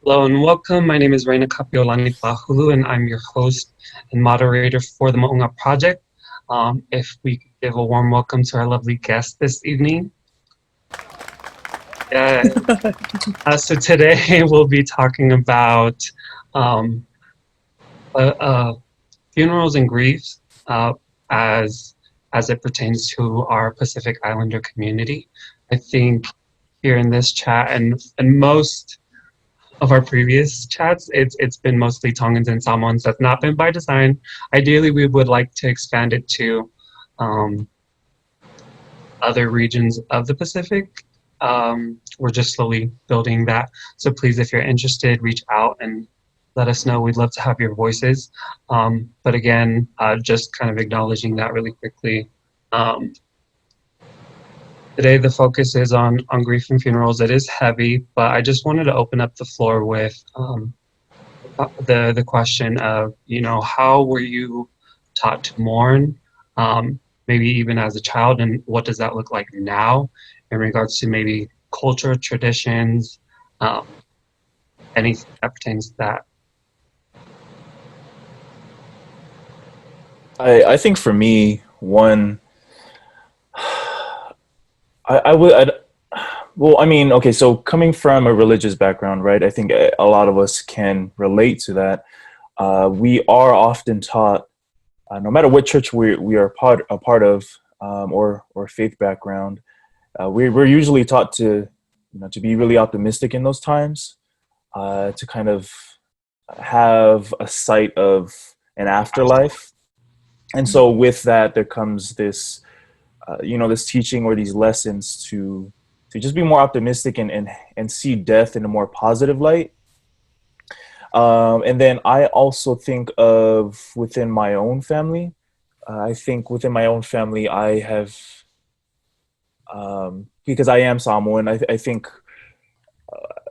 Hello and welcome. My name is Reina Kapiolani Pahulu, and I'm your host and moderator for the Mo'unga Project. If we could give a warm welcome to our lovely guest this evening. Yeah, so today we'll be talking about um, uh, uh, funerals and griefs as as it pertains to our Pacific Islander community. I think here in this chat and most of our previous chats, it's been mostly Tongans and Samoans. That's not been by design. Ideally, we would like to expand it to um, other regions of the Pacific. We're just slowly building that. So please, if you're interested, reach out and let us know. We'd love to have your voices. But again, just kind of acknowledging that really quickly. Um, Today, the focus is on grief and funerals. It is heavy, but I just wanted to open up the floor with the question of, how were you taught to mourn, maybe even as a child, and what does that look like now in regards to maybe culture, traditions, um, anything that pertains to that. I think for me, one, I would, well, I mean, okay, so coming from a religious background, right? I think a lot of us can relate to that. We are often taught, no matter what church we are a part of, or faith background, we're usually taught to be really optimistic in those times, to kind of have a sight of an afterlife. And so with that, there comes this teaching or these lessons to just be more optimistic and see death in a more positive light. And then I also think of within my own family. I think within my own family, I have, because I am Samoan, I think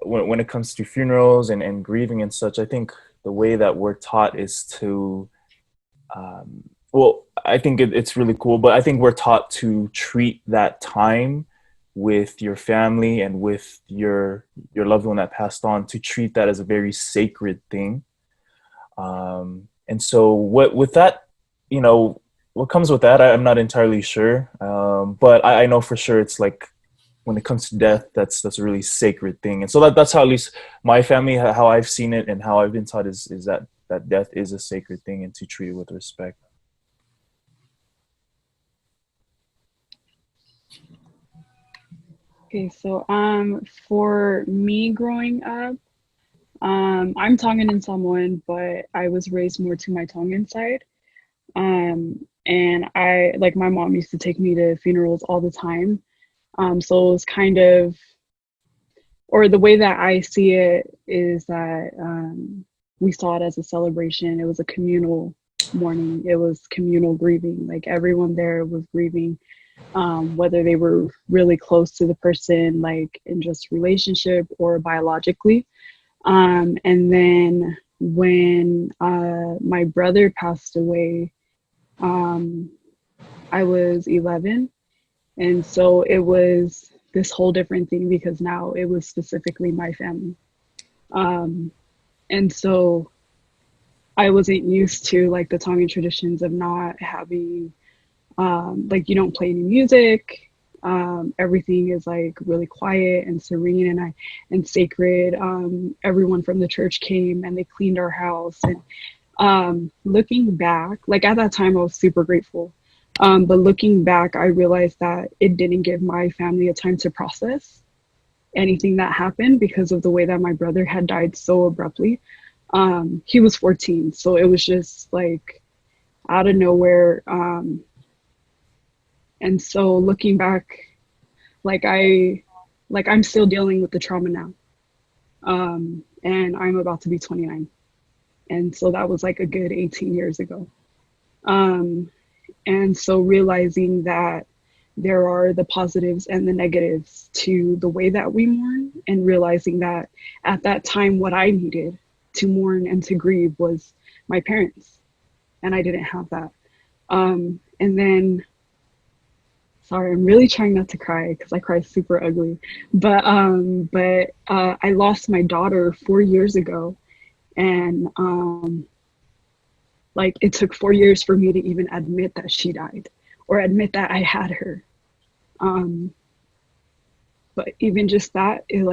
when it comes to funerals and grieving and such, I think the way that we're taught is to, well, I think it's really cool, but I think we're taught to treat that time with your family and with your loved one that passed on, to treat that as a very sacred thing. And so what with that, you know, what comes with that, I'm not entirely sure. But I know for sure it's like when it comes to death, that's a really sacred thing. And so that's how at least my family, how I've seen it and how I've been taught is that death is a sacred thing and to treat it with respect. Okay, so for me growing up, I'm Tongan and Samoan, but I was raised more to my Tongan side. And I like my mom used to take me to funerals all the time. So it was kind of, or the way that I see it is that we saw it as a celebration. It was a communal mourning. It was communal grieving. Like everyone there was grieving, whether they were really close to the person, like in just relationship or biologically. And then when my brother passed away, um, I was 11. And so it was this whole different thing because now it was specifically my family. Um, and so I wasn't used to like the Tongan traditions of not having, like, you don't play any music. Everything is like really quiet and serene and sacred. Everyone from the church came and they cleaned our house. And looking back, like at that time, I was super grateful. But looking back, I realized that it didn't give my family a time to process anything that happened because of the way that my brother had died so abruptly. He was 14, so it was just like out of nowhere. And so looking back, like I'm still dealing with the trauma now. And I'm about to be 29. And so that was like a good 18 years ago. Um, and so realizing that there are the positives and the negatives to the way that we mourn, and realizing that at that time, what I needed to mourn and to grieve was my parents, and I didn't have that. And then Sorry, I'm really trying not to cry because I cry super ugly. But I lost my daughter 4 years ago, and like it took 4 years for me to even admit that she died or admit that I had her. Um, but even just that, it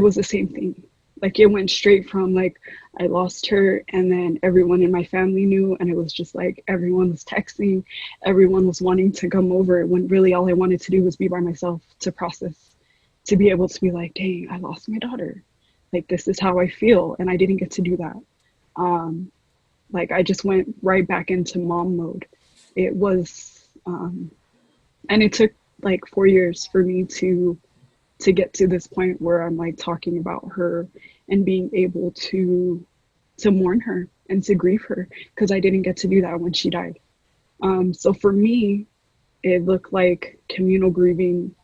was the same thing. Like it went straight from like I lost her, and then everyone in my family knew, and it was just like everyone was texting, everyone was wanting to come over when really all I wanted to do was be by myself to process, to be able to be like, dang, I lost my daughter. Like this is how I feel, and I didn't get to do that. Um, like I just went right back into mom mode. It was, and it took like 4 years for me to get to this point where I'm like talking about her and being able to mourn her and to grieve her because I didn't get to do that when she died. So for me, it looked like communal grieving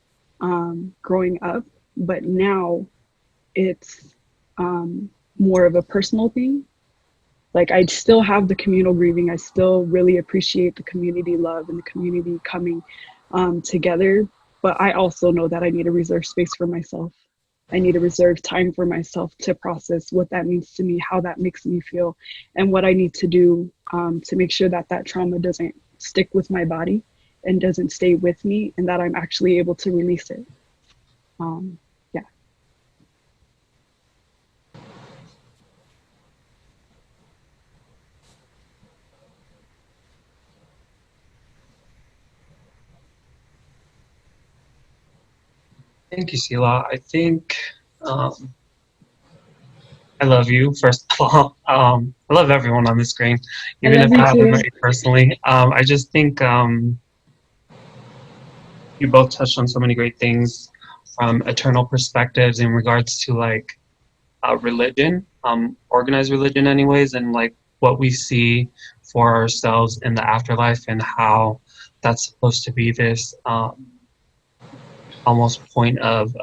growing up, but now it's more of a personal thing. Like I still have the communal grieving. I still really appreciate the community love and the community coming together. But I also know that I need to reserve space for myself. I need to reserve time for myself to process what that means to me, how that makes me feel, and what I need to do to make sure that that trauma doesn't stick with my body and doesn't stay with me, and that I'm actually able to release it. Yeah. Thank you, Sila. I think I love you, first of all. I love everyone on the screen, I even love if I you haven't too. met you personally. I just think you both touched on so many great things from eternal perspectives in regards to like religion, organized religion, anyways, and like what we see for ourselves in the afterlife and how that's supposed to be this almost point of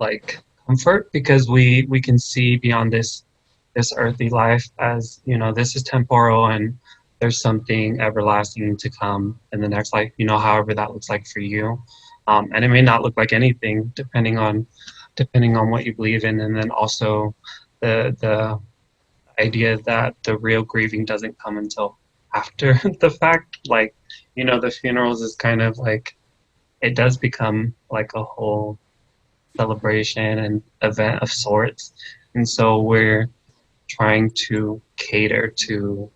like comfort because we can see beyond this earthly life as you know this is temporal and there's something everlasting to come in the next life, you know, however that looks like for you, and it may not look like anything depending on what you believe in, and then also the idea that the real grieving doesn't come until after the fact, like you know the funerals is kind of like it does become like a whole celebration and event of sorts. And so we're trying to cater to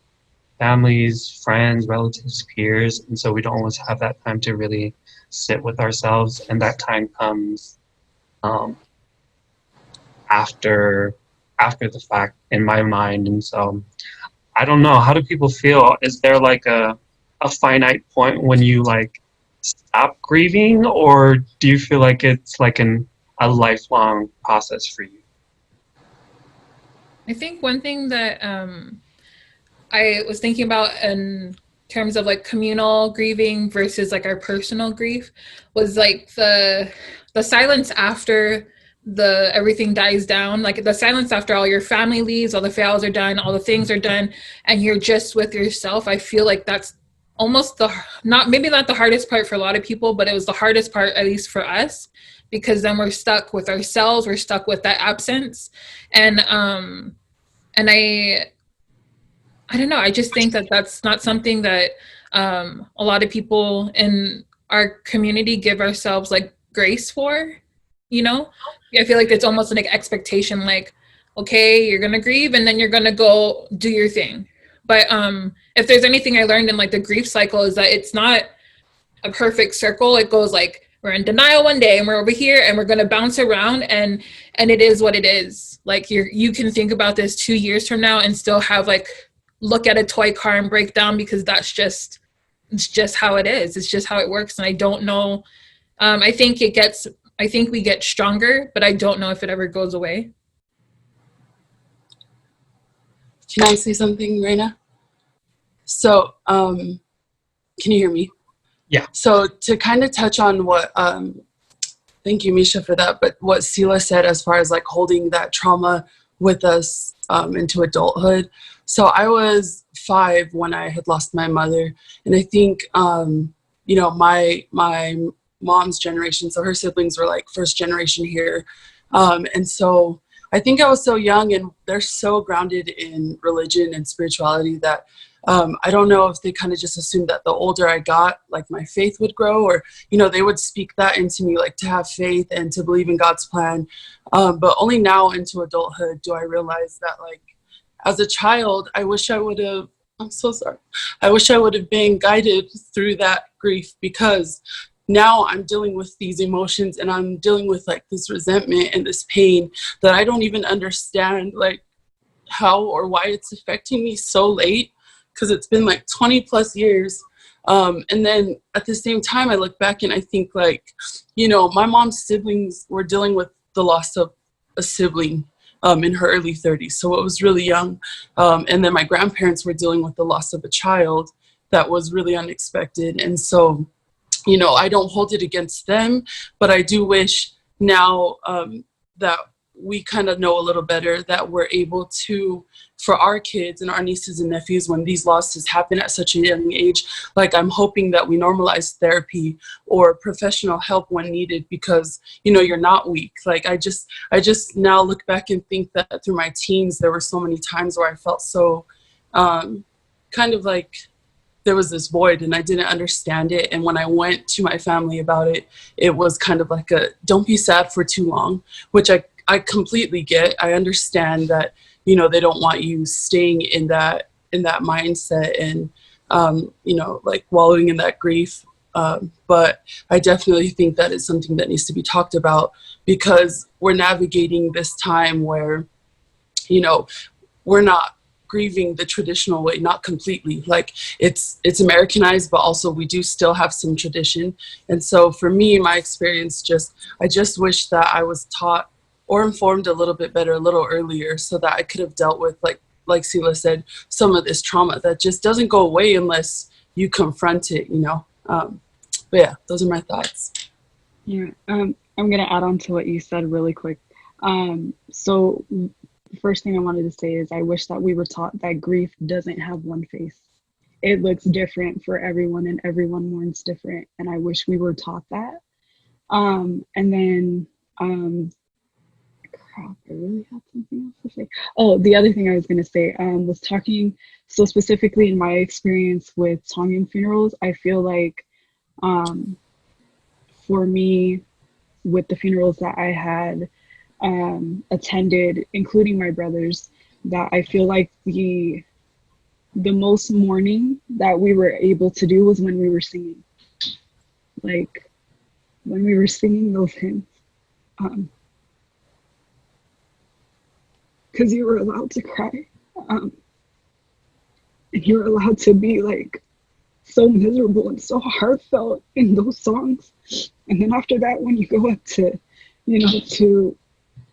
families, friends, relatives, peers. And so we don't always have that time to really sit with ourselves. And that time comes um, after after the fact in my mind. And so I don't know. How do people feel? Is there like a finite point when you like stop grieving, or do you feel like it's like a lifelong process for you? I think one thing that I was thinking about in terms of like communal grieving versus like our personal grief was like the silence after the everything dies down, like the silence after all your family leaves, all the farewells are done, all the things are done, and you're just with yourself. I feel like that's almost the not maybe not the hardest part for a lot of people, but it was the hardest part at least for us because then we're stuck with ourselves, we're stuck with that absence, and and I don't know. I just think that that's not something that a lot of people in our community give ourselves like grace for. You know, I feel like it's almost like expectation, like, okay, you're gonna grieve and then you're gonna go do your thing. But if there's anything I learned in like the grief cycle is that it's not a perfect circle. It goes like we're in denial one day and we're over here and we're going to bounce around, and it is what it is. Like you can think about this 2 years from now and still have like look at a toy car and break down because it's just how it is. It's just how it works. And I don't know. I think we get stronger, but I don't know if it ever goes away. Can I say something, Reina? So, can you hear me? Yeah. So to kind of touch on what, thank you, Misha, for that, but what Sila said as far as like holding that trauma with us into adulthood. So I was 5 when I had lost my mother. And I think, my mom's generation, so her siblings were like first generation here, and so I think I was so young, and they're so grounded in religion and spirituality that I don't know if they kind of just assumed that the older I got, like my faith would grow, or they would speak that into me, like to have faith and to believe in God's plan. But only now into adulthood do I realize that, like, as a child, I wish I would have. I'm so sorry. I wish I would have been guided through that grief, because now I'm dealing with these emotions and I'm dealing with like this resentment and this pain that I don't even understand like how or why it's affecting me so late, because it's been like 20 plus years. And then at the same time, I look back and I think like, my mom's siblings were dealing with the loss of a sibling in her early 30s. So it was really young. And then my grandparents were dealing with the loss of a child that was really unexpected. And so I don't hold it against them, but I do wish now that we kind of know a little better, that we're able to, for our kids and our nieces and nephews, when these losses happen at such a young age, like I'm hoping that we normalize therapy or professional help when needed, because, you're not weak. Like I just now look back and think that through my teens, there were so many times where I felt so kind of like there was this void and I didn't understand it. And when I went to my family about it, it was kind of like don't be sad for too long, which I completely get. I understand that, they don't want you staying in that mindset and, like wallowing in that grief. But I definitely think that is something that needs to be talked about, because we're navigating this time where, we're not grieving the traditional way, not completely. Like it's Americanized, but also we do still have some tradition. And so for me, my experience, I just wish that I was taught or informed a little bit better, a little earlier, so that I could have dealt with, like Sila said, some of this trauma that just doesn't go away unless you confront it, But yeah, those are my thoughts. Yeah, I'm gonna add on to what you said really quick. So the first thing I wanted to say is I wish that we were taught that grief doesn't have one face. It looks different for everyone and everyone mourns different. And I wish we were taught that. And then, crap, I really had something else to say. Oh, the other thing I was going to say was talking, so specifically in my experience with Tongan funerals, I feel like for me, with the funerals that I had attended, including my brother's, that I feel like the most mourning that we were able to do was when we were singing. Like when we were singing those hymns. Because you were allowed to cry. And you were allowed to be like so miserable and so heartfelt in those songs. And then after that, when you go up to, to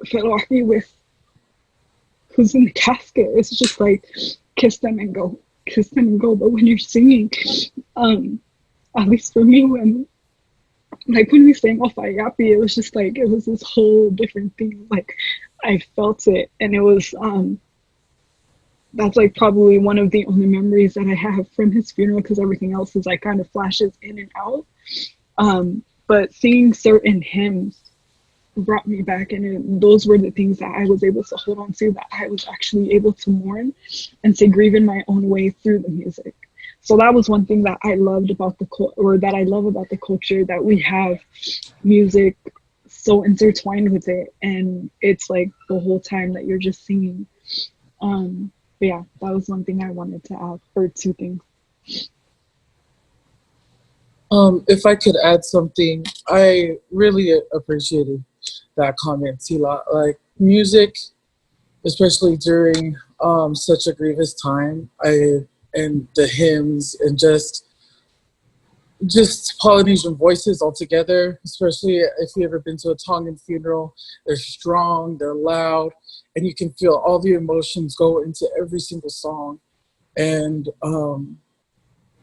Felaki with who's in the casket, it's just like kiss them and go. But when you're singing, at least for me, when we sang off Ayapi, it was just like, it was this whole different thing. Like I felt it, and it was that's like probably one of the only memories that I have from his funeral, because everything else is like kind of flashes in and out. But singing certain hymns brought me back, and those were the things that I was able to hold on to, that I was actually able to mourn and to grieve in my own way through the music. So that was one thing that I loved about that I love about the culture, that we have music so intertwined with it, and it's like the whole time that you're just singing. But yeah, that was one thing I wanted to add, or two things. If I could add something, I really appreciated that comment, Tila. Like music, especially during such a grievous time, and the hymns and just Polynesian voices altogether, especially if you've ever been to a Tongan funeral. They're strong, they're loud, and you can feel all the emotions go into every single song. And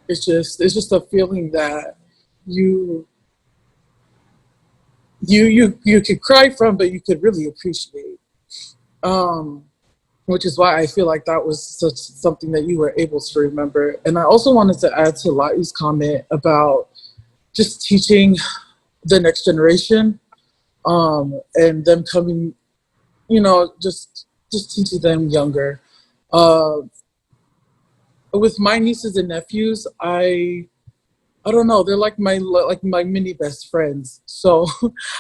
it's just a feeling that you could cry from, but you could really appreciate. Which is why I feel like that was something that you were able to remember. And I also wanted to add to Lai's comment about just teaching the next generation, and them coming, just teaching them younger. Uh, with my nieces and nephews, I don't know, they're like my mini best friends. So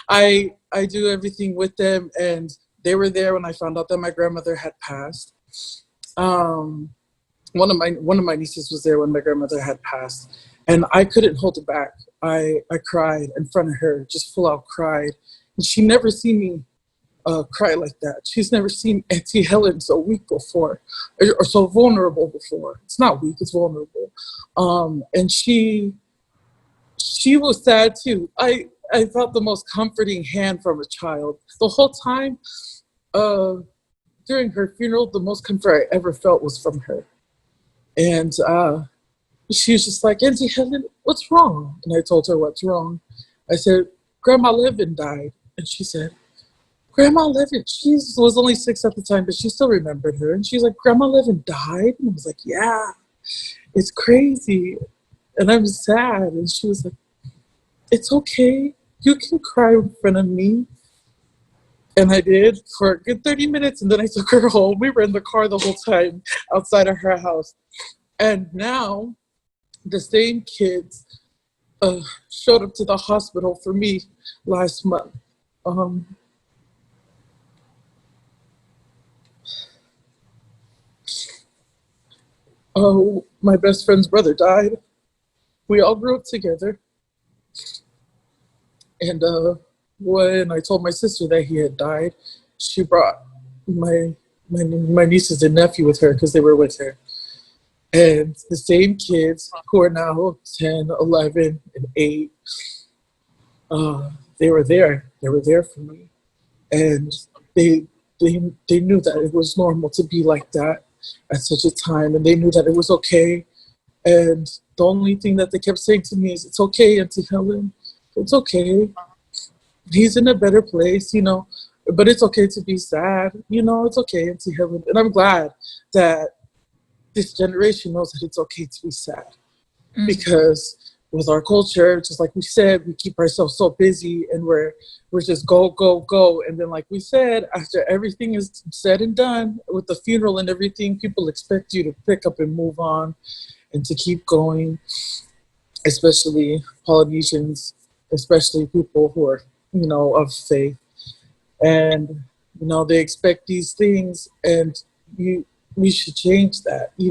I do everything with them, and they were there when I found out that my grandmother had passed. Um, one of my nieces was there when my grandmother had passed, and I couldn't hold it back. I cried in front of her, just full out cried, and she never seen me cry like that. She's never seen Auntie Helen so weak before, or so vulnerable before. It's not weak; it's vulnerable. And she was sad too. I felt the most comforting hand from a child the whole time. Uh, During her funeral, the most comfort I ever felt was from her. And she was just like, Auntie Helen, what's wrong? And I told her what's wrong. I said, Grandma Levin died. And she said, Grandma Levin, she was only 6 at the time, but she still remembered her. And she's like, Grandma Levin died? And I was like, yeah, it's crazy. And I'm sad. And she was like, it's okay. You can cry in front of me. And I did for a good 30 minutes. And then I took her home. We were in the car the whole time outside of her house. And now the same kids showed up to the hospital for me last month. Oh, my best friend's brother died. We all grew up together. And when I told my sister that he had died, she brought my nieces and nephew with her because they were with her. And the same kids who are now 10, 11, and 8, they were there. They were there for me. And they knew that it was normal to be like that at such a time. And they knew that it was okay. And the only thing that they kept saying to me is, it's okay, Auntie Helen. It's okay. He's in a better place, but it's okay to be sad. It's okay, Auntie Helen. And I'm glad that this generation knows that it's okay to be sad. Because with our culture, just like we said, we keep ourselves so busy and we're just go, go, go. And then like we said, after everything is said and done with the funeral and everything, people expect you to pick up and move on and to keep going, especially Polynesians, especially people who are, of faith. And, they expect these things, and we should change that. We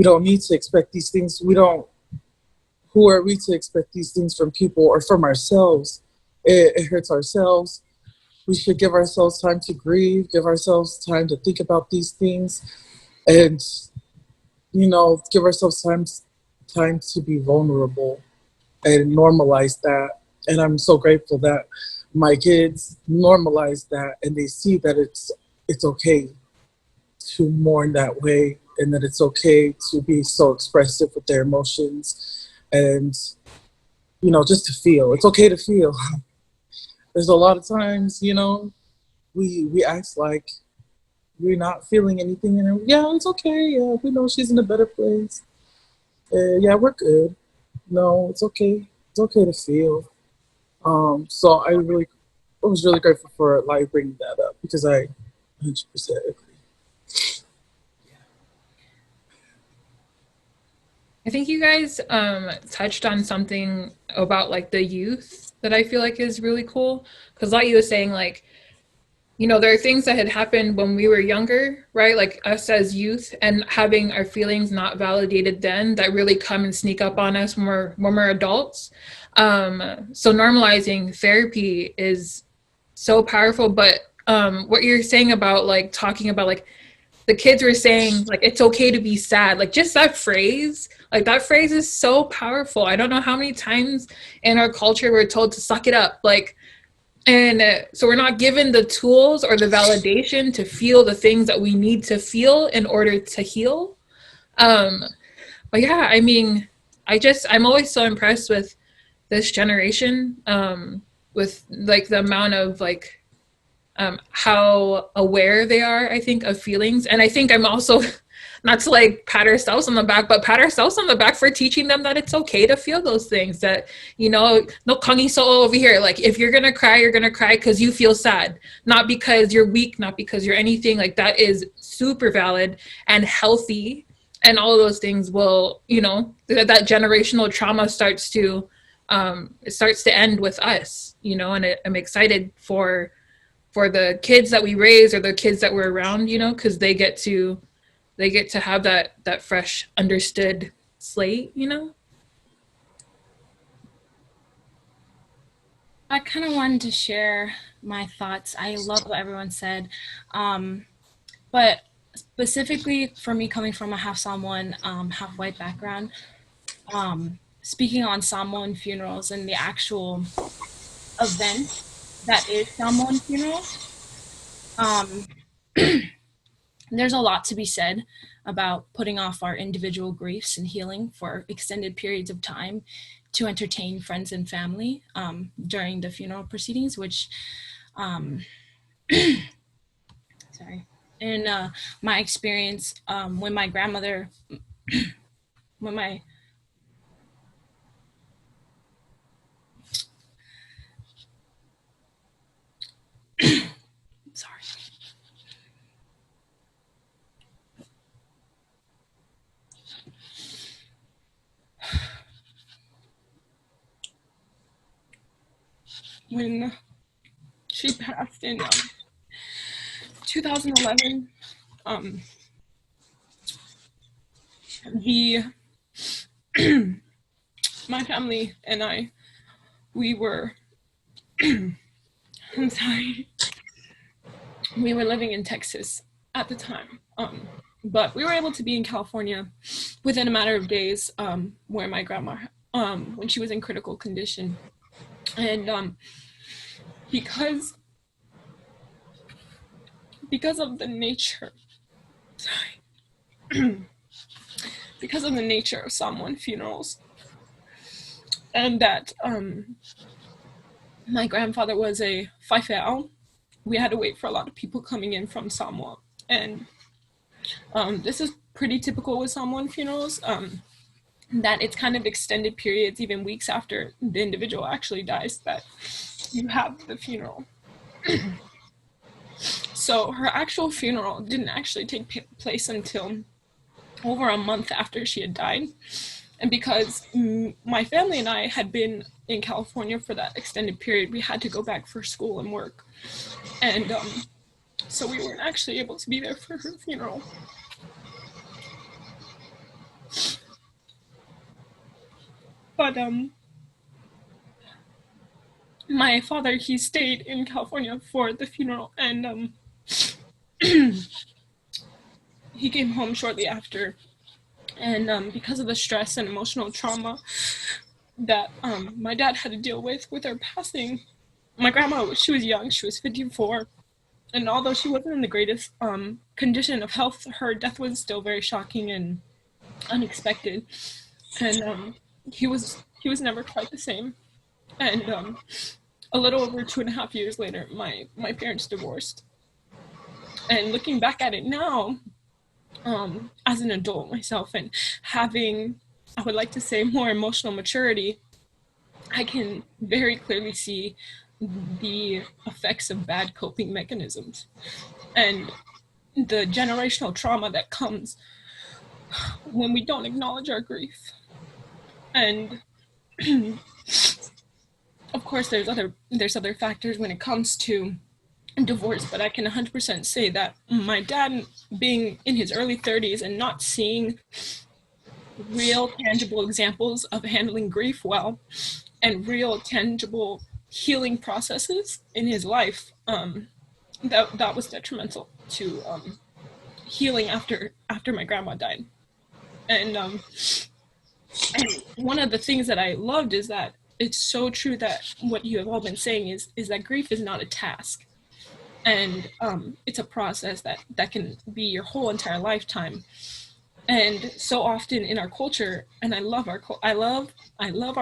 don't need to expect these things. Who are we to expect these things from people or from ourselves? It hurts ourselves. We should give ourselves time to grieve, give ourselves time to think about these things, and, give ourselves time to be vulnerable and normalize that. And I'm so grateful that my kids normalize that and they see that it's okay to mourn that way, and that it's okay to be so expressive with their emotions, and just to feel. It's okay to feel. There's a lot of times, we act like we're not feeling anything, and yeah, it's okay. Yeah, we know she's in a better place. Yeah, we're good. No, it's okay. It's okay to feel. So I was really grateful for like bringing that up, because I 100% agree. I think you guys touched on something about like the youth that I feel like is really cool, because like you were saying, like, there are things that had happened when we were younger, right? Like us as youth, and having our feelings not validated then, that really come and sneak up on us when we're adults. So normalizing therapy is so powerful. But what you're saying about like talking about like the kids were saying like it's okay to be sad, like just that phrase is so powerful. I don't know how many times in our culture we're told to suck it up, like, and so we're not given the tools or the validation to feel the things that we need to feel in order to heal. But yeah, I mean, I'm always so impressed with this generation, with like the amount of like how aware they are, I think, of feelings. And I think I'm also not to like pat ourselves on the back, but pat ourselves on the back for teaching them that it's okay to feel those things, that, you know, no kangi so over here. Like, if you're gonna cry, you're gonna cry because you feel sad, not because you're weak, not because you're anything. Like, that is super valid and healthy. And all of those things will, you know, that generational trauma starts to, it starts to end with us, you know. And I'm excited for the kids that we raise, or the kids that we're around, you know, because they get to have that fresh, understood slate, you know. I kind of wanted to share my thoughts. I love what everyone said, but specifically for me, coming from a half Samoan, half white background, speaking on Samoan funerals and the actual event that is Samoan funeral, there's a lot to be said about putting off our individual griefs and healing for extended periods of time to entertain friends and family during the funeral proceedings, which, sorry, in my experience, when my grandmother, when my, sorry. When she passed in 2011, my family and I, we were, I'm sorry, we were living in Texas at the time, but we were able to be in California within a matter of days, where my grandma, when she was in critical condition. And because of the nature, sorry, because of the nature of Samoan funerals, and that my grandfather was a whaifeau, we had to wait for a lot of people coming in from Samoa. And this is pretty typical with Samoan funerals, that it's kind of extended periods, even weeks after the individual actually dies, that you have the funeral. So her actual funeral didn't actually take place until over a month after she had died. And because my family and I had been in California for that extended period, we had to go back for school and work. And so we weren't actually able to be there for her funeral. But my father, he stayed in California for the funeral, and he came home shortly after. And because of the stress and emotional trauma that my dad had to deal with her passing, my grandma, she was young, she was 54. And although she wasn't in the greatest condition of health, her death was still very shocking and unexpected. And he was never quite the same. And a little over 2.5 years later, my parents divorced. And looking back at it now, as an adult myself, and having, I would like to say, more emotional maturity, I can very clearly see the effects of bad coping mechanisms and the generational trauma that comes when we don't acknowledge our grief. And of course, there's other factors when it comes to divorce, but I can 100% say that my dad, being in his early 30s and not seeing real tangible examples of handling grief well and real tangible healing processes in his life, that was detrimental to healing after my grandma died. And one of the things that I loved is that it's so true that what you have all been saying is that grief is not a task. And it's a process that can be your whole entire lifetime. And so often in our culture, and I love our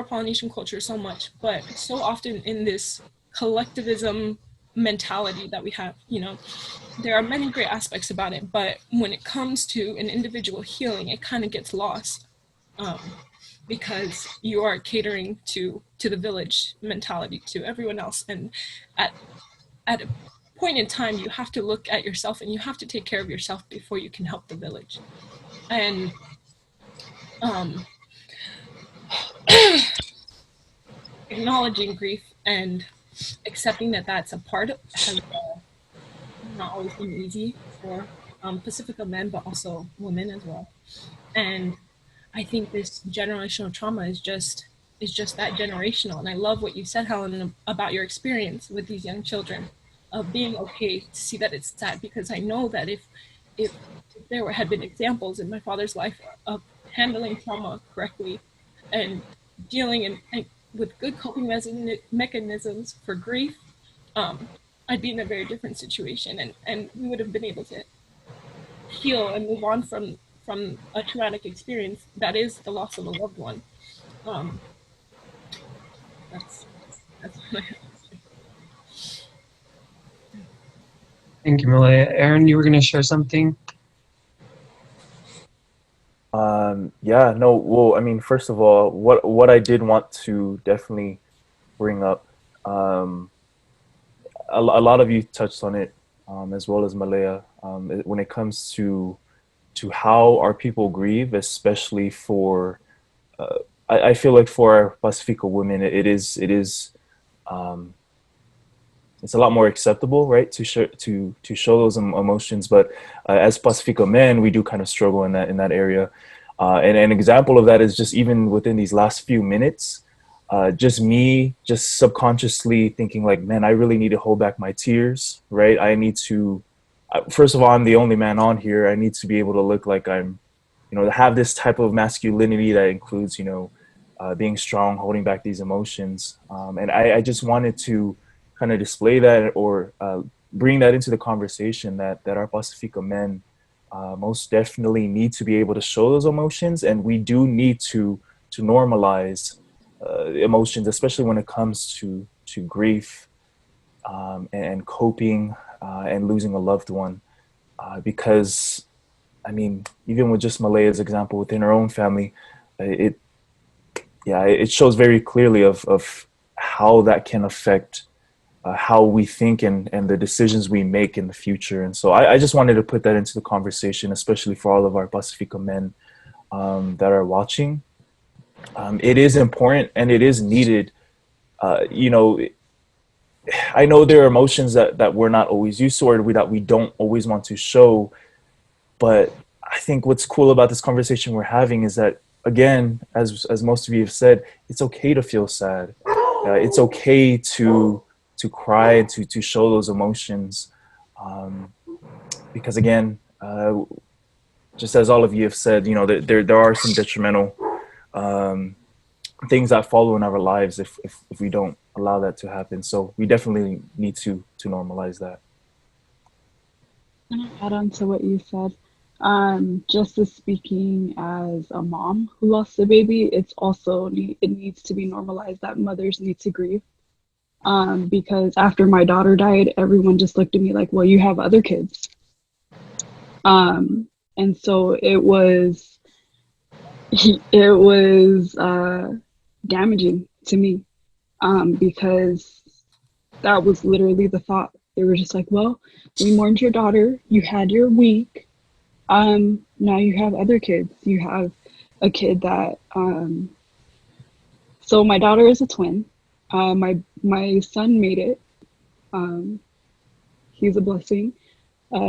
Polynesian culture so much, but so often in this collectivism mentality that we have. You know, there are many great aspects about it, but when it comes to an individual healing, it kind of gets lost, because you are catering to the village mentality, to everyone else, and at a point in time, you have to look at yourself and you have to take care of yourself before you can help the village. And acknowledging grief and accepting that that's a part of, has not always been easy for Pacifica men, but also women as well. And I think this generational trauma is just that, generational. And I love what you said, Helen, about your experience with these young children, of being okay to see that it's sad, because I know that if there had been examples in my father's life of handling trauma correctly and dealing and with good coping mechanisms for grief, I'd be in a very different situation, and we would have been able to heal and move on from a traumatic experience that is the loss of a loved one. That's what I have to say. Thank you, Malaya. Aaron, you were going to share something? Yeah, no, well, I mean, first of all, what I did want to definitely bring up, a lot of you touched on it, as well as Malaya, when it comes to how our people grieve, especially for, I feel like for our Pacifica women, it's a lot more acceptable, right, to show those emotions. But as Pacifica men, we do kind of struggle in that area. And an example of that is just even within these last few minutes, just me just subconsciously thinking like, man, I really need to hold back my tears, right? I need to, first of all, I'm the only man on here. I need to be able to look like I'm, have this type of masculinity that includes, being strong, holding back these emotions. And I just wanted to kind of display that, or bring that into the conversation, that our Pacifica men most definitely need to be able to show those emotions, and we do need to normalize emotions, especially when it comes to grief, and coping, and losing a loved one, because I mean, even with just Malaya's example within her own family, it shows very clearly of how that can affect how we think and the decisions we make in the future. And so I just wanted to put that into the conversation, especially for all of our Pacifica men that are watching. It is important and it is needed. I know there are emotions that we're not always used to, or that we don't always want to show. But I think what's cool about this conversation we're having is that, again, as most of you have said, it's okay to feel sad. It's okay to cry and to show those emotions, because again, just as all of you have said, there are some detrimental things that follow in our lives if we don't allow that to happen. So we definitely need to normalize that. Can I add on to what you said? Just as speaking as a mom who lost a baby, it needs to be normalized that mothers need to grieve. Because after my daughter died, everyone just looked at me like, well, you have other kids. And so it was damaging to me, because that was literally the thought. They were just like, well, we mourned your daughter, you had your week, now you have other kids. You have a kid that, so my daughter is a twin. My son made it. He's a blessing.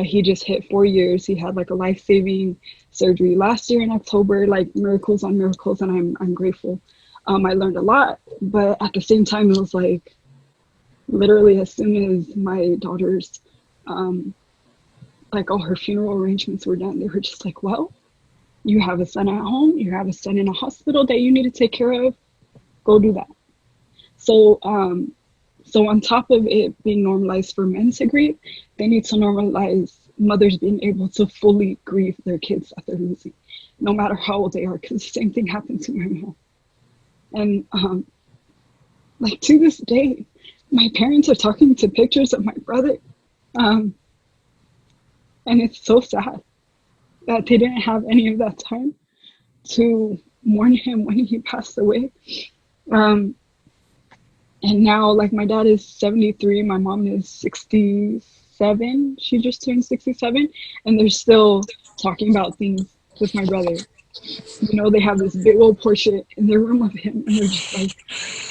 He just hit 4 years. He had like a life-saving surgery last year in October, like miracles on miracles, and I'm grateful. I learned a lot, but at the same time, it was like literally as soon as my daughter's like all her funeral arrangements were done, they were just like, well, you have a son at home, you have a son in a hospital that you need to take care of, go do that. So on top of it being normalized for men to grieve, they need to normalize mothers being able to fully grieve their kids that they're losing, no matter how old they are, because the same thing happened to my mom. And like to this day, my parents are talking to pictures of my brother. And it's so sad that they didn't have any of that time to mourn him when he passed away. Um, and now, like, my dad is 73, my mom is 67. She just turned 67, and they're still talking about things with my brother. You know, they have this big old portrait in their room of him, and they're just like,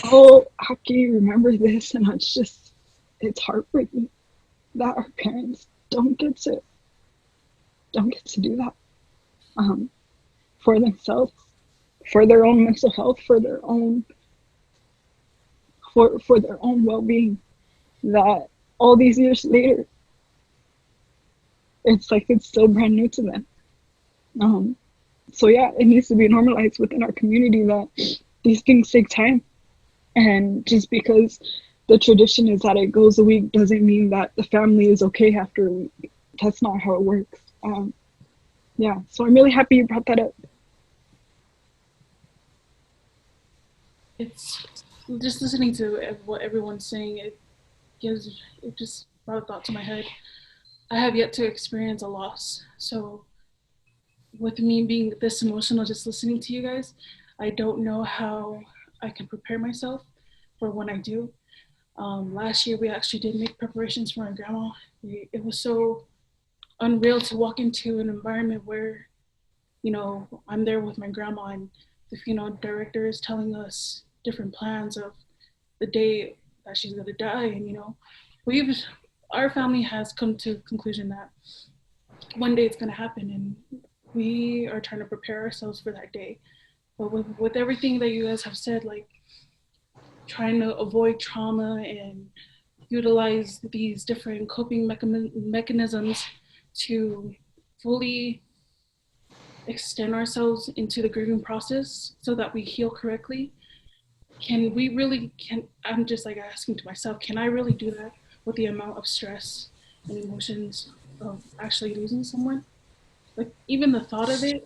oh, how can you remember this? And it's heartbreaking that our parents don't get to do that for themselves, for their own mental health, for their own well-being. That all these years later, it's like it's still brand new to them. So yeah, it needs to be normalized within our community that these things take time, and just because the tradition is that it goes a week doesn't mean that the family is okay after a week. That's not how it works. Yeah, so I'm really happy you brought that up. It's just listening to what everyone's saying. It just brought a thought to my head. I have yet to experience a loss, so with me being this emotional, just listening to you guys, I don't know how I can prepare myself for when I do. Last year, we actually did make preparations for my grandma. It was so unreal to walk into an environment where, you know, I'm there with my grandma and the funeral director is telling us different plans of the day that she's gonna die. And, you know, our family has come to the conclusion that one day it's gonna happen, and we are trying to prepare ourselves for that day. But with everything that you guys have said, like trying to avoid trauma and utilize these different coping mechanisms to fully extend ourselves into the grieving process so that we heal correctly. I'm just like asking to myself, can I really do that with the amount of stress and emotions of actually losing someone? Like, even the thought of it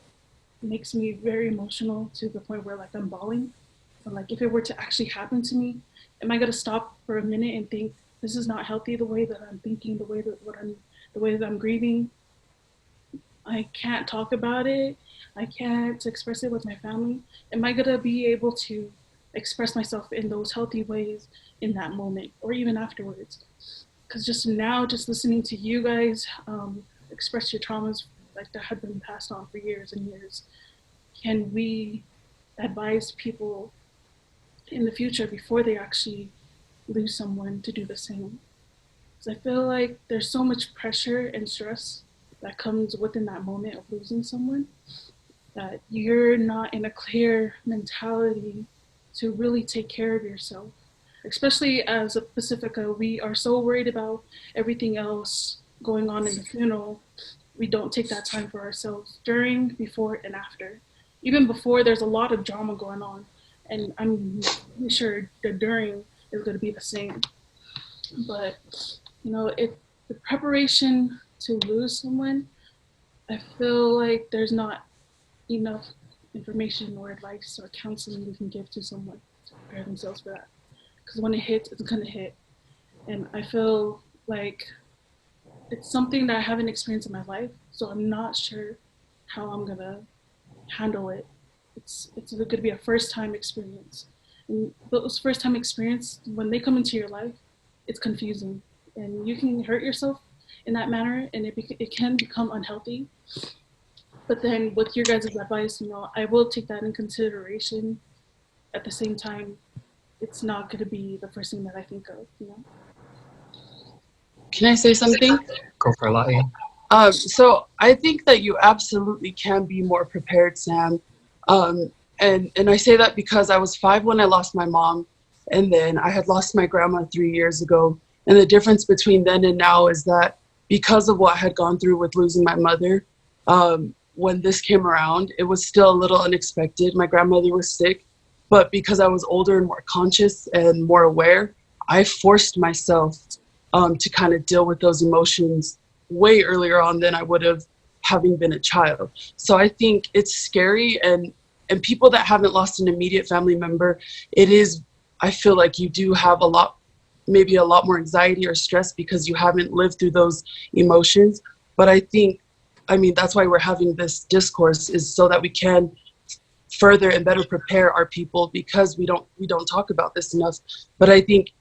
makes me very emotional to the point where, like, I'm bawling. But, like, if it were to actually happen to me, am I gonna stop for a minute and think this is not healthy, the way that I'm thinking, the way that I'm grieving? I can't talk about it. I can't express it with my family. Am I gonna be able to express myself in those healthy ways in that moment or even afterwards? Because just now, just listening to you guys express your traumas like that had been passed on for years and years, can we advise people in the future before they actually lose someone to do the same? Because I feel like there's so much pressure and stress that comes within that moment of losing someone that you're not in a clear mentality to really take care of yourself. Especially as a Pacifica, we are so worried about everything else going on in the funeral. We don't take that time for ourselves during, before, and after. Even before, there's a lot of drama going on, and I'm sure the during is going to be the same. But, you know, the preparation to lose someone, I feel like there's not enough information or advice or counseling we can give to someone to prepare themselves for that. Because when it hits, it's gonna hit. And I feel like it's something that I haven't experienced in my life, so I'm not sure how I'm gonna handle it. It's gonna be a first time experience. And those first time experience, when they come into your life, it's confusing. And you can hurt yourself in that manner, and it can become unhealthy. But then with your guys' advice, you know, I will take that in consideration. At the same time, it's not going to be the first thing that I think of, you know. Can I say something? Go for a lot, yeah. So I think that you absolutely can be more prepared, Sam. And I say that because I was 5 when I lost my mom, and then I had lost my grandma 3 years ago. And the difference between then and now is that because of what I had gone through with losing my mother, when this came around, it was still a little unexpected. My grandmother was sick, but because I was older and more conscious and more aware, I forced myself to kind of deal with those emotions way earlier on than I would have having been a child. So I think it's scary, and people that haven't lost an immediate family member, I feel like you do have a lot maybe a lot more anxiety or stress because you haven't lived through those emotions. But I think, I mean, that's why we're having this discourse, is so that we can further and better prepare our people, because we don't talk about this enough. But I think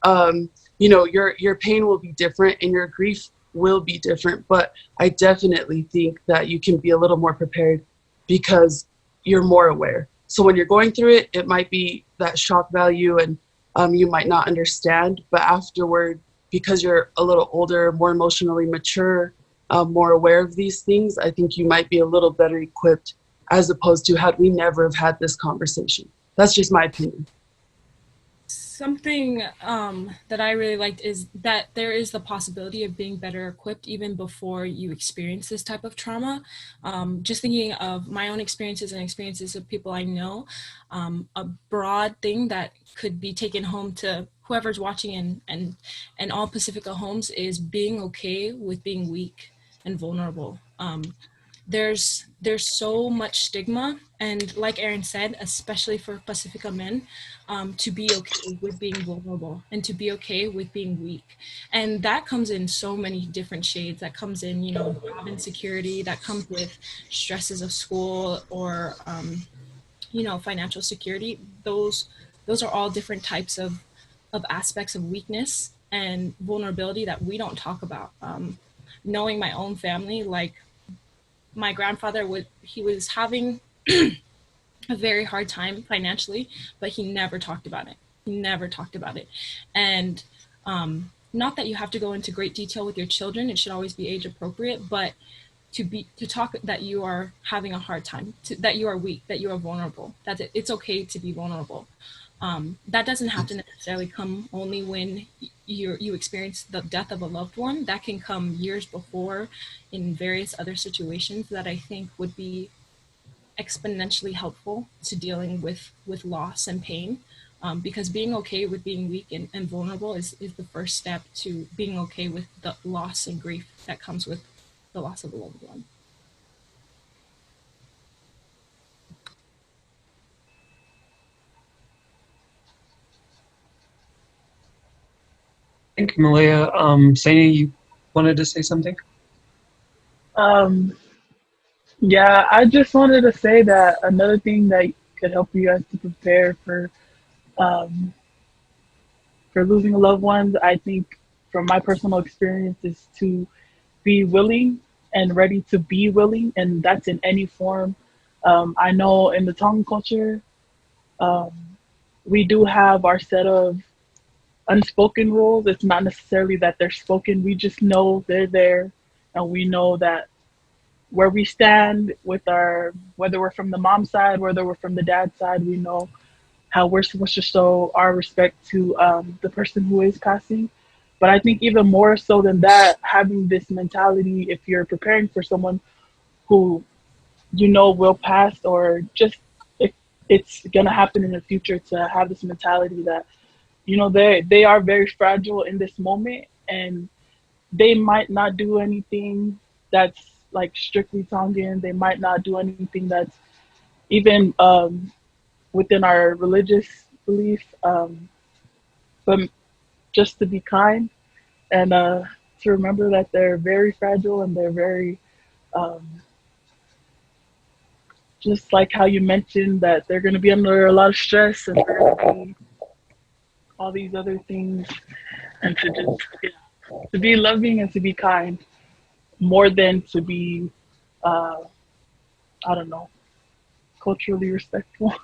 you know, your pain will be different and your grief will be different, but I definitely think that you can be a little more prepared because you're more aware. So when you're going through it, it might be that shock value, and you might not understand, but afterward, because you're a little older, more emotionally mature, more aware of these things, I think you might be a little better equipped, as opposed to had we never have had this conversation. That's just my opinion. Something that I really liked is that there is the possibility of being better equipped even before you experience this type of trauma. Just thinking of my own experiences and experiences of people I know, a broad thing that could be taken home to whoever's watching and all Pacifica homes is being okay with being weak and vulnerable. There's so much stigma, and like Aaron said, especially for Pacifica men, to be okay with being vulnerable and to be okay with being weak. And that comes in so many different shades. That comes in, you know, job insecurity, that comes with stresses of school, or you know, financial security. Those are all different types of aspects of weakness and vulnerability that we don't talk about. Knowing my own family, like my grandfather he was having a very hard time financially, but he never talked about it. He never talked about it. And not that you have to go into great detail with your children, it should always be age appropriate, but to talk that you are having a hard time, that you are weak, that you are vulnerable, that it's okay to be vulnerable. That doesn't have to necessarily come only when you experience the death of a loved one. That can come years before in various other situations that I think would be exponentially helpful to dealing with loss and pain. Because being okay with being weak and vulnerable is the first step to being okay with the loss and grief that comes with the loss of a loved one. Thank you, Malia. Sani, you wanted to say something? Um, yeah, I just wanted to say that another thing that could help you guys to prepare um, for losing a loved one, I think from my personal experience, is to be willing and ready to be willing, and that's in any form. I know in the Tongan culture, um, we do have our set of unspoken rules. It's not necessarily that they're spoken, we just know they're there, and we know that where we stand with our, whether we're from the mom side, whether we're from the dad side, we know how we're supposed to show our respect to the person who is passing. But I think even more so than that, having this mentality, if you're preparing for someone who you know will pass, or just if it's gonna happen in the future, to have this mentality that, you know, they are very fragile in this moment, and they might not do anything that's like strictly Tongan. They might not do anything that's even within our religious belief, but just to be kind, and to remember that they're very fragile, and they're very, um, just like how you mentioned, that they're going to be under a lot of stress, and they're going to be all these other things, and to just, yeah, to be loving and to be kind more than to be, uh, I don't know, culturally respectful.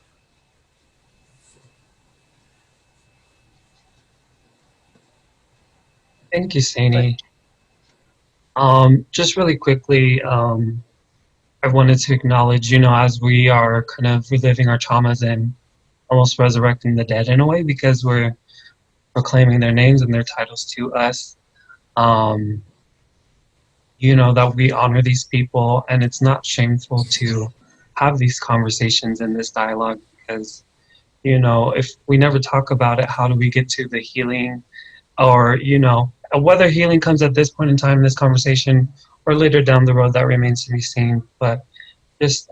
Thank you, Sani. Just really quickly, I wanted to acknowledge, you know, as we are kind of reliving our traumas and almost resurrecting the dead in a way, because we're proclaiming their names and their titles to us, you know, that we honor these people, and it's not shameful to have these conversations and this dialogue, because, you know, if we never talk about it, how do we get to the healing? Or, you know, whether healing comes at this point in time in this conversation or later down the road, that remains to be seen. But just,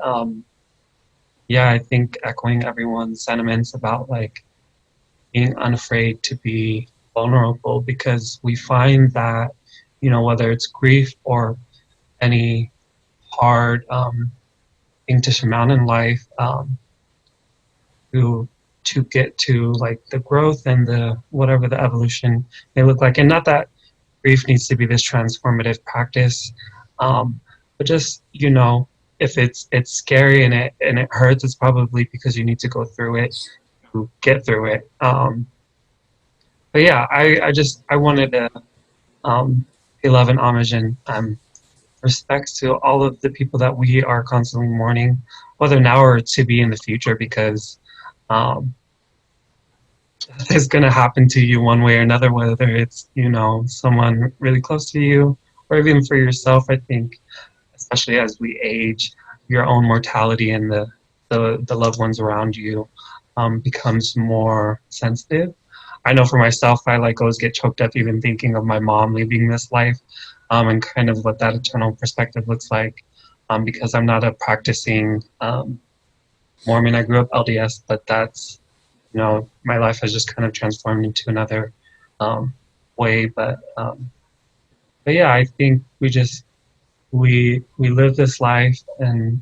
yeah, I think echoing everyone's sentiments about like being unafraid to be vulnerable, because we find that, you know, whether it's grief or any hard thing to surmount in life, to get to like the growth and the whatever the evolution may look like. And not that grief needs to be this transformative practice, but just, you know, if it's scary and it hurts, it's probably because you need to go through it to get through it. But yeah, I wanted to pay love and homage and respect to all of the people that we are constantly mourning, whether now or to be in the future, because um, it's going to happen to you one way or another, whether it's, you know, someone really close to you or even for yourself. I think, especially as we age, your own mortality and the loved ones around you becomes more sensitive. I know for myself, I like always get choked up even thinking of my mom leaving this life, and kind of what that eternal perspective looks like, because I'm not a practicing Mormon. I grew up LDS, but that's, you know, my life has just kind of transformed into another way. But yeah, I think we live this life, and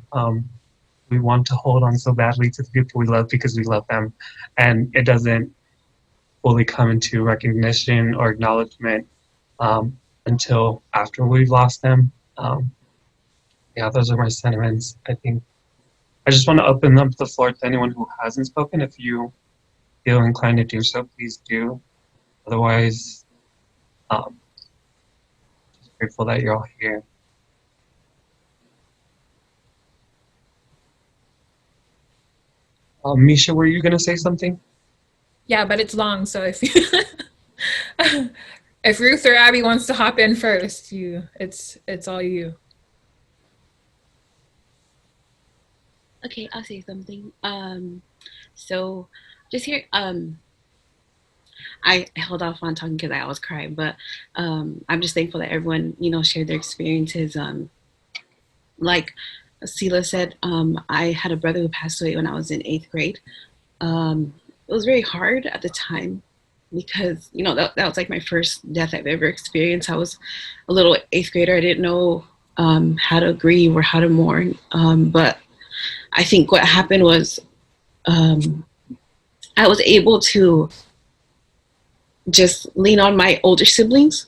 we want to hold on so badly to the people we love because we love them, and it doesn't fully come into recognition or acknowledgement until after we've lost them. Yeah, those are my sentiments. I think I just want to open up the floor to anyone who hasn't spoken. If you feel inclined to do so, please do. Otherwise, just grateful that you're all here. Misha, were you going to say something? Yeah, but it's long, so if if Ruth or Abby wants to hop in first, it's all you. Okay, I'll say something. So just here, I held off on talking because I always cry, but I'm just thankful that everyone, you know, shared their experiences. Like Sela said, I had a brother who passed away when I was in 8th grade. It was very hard at the time because, you know, that was like my first death I've ever experienced. I was a little 8th grader. I didn't know how to grieve or how to mourn. But I think what happened was I was able to just lean on my older siblings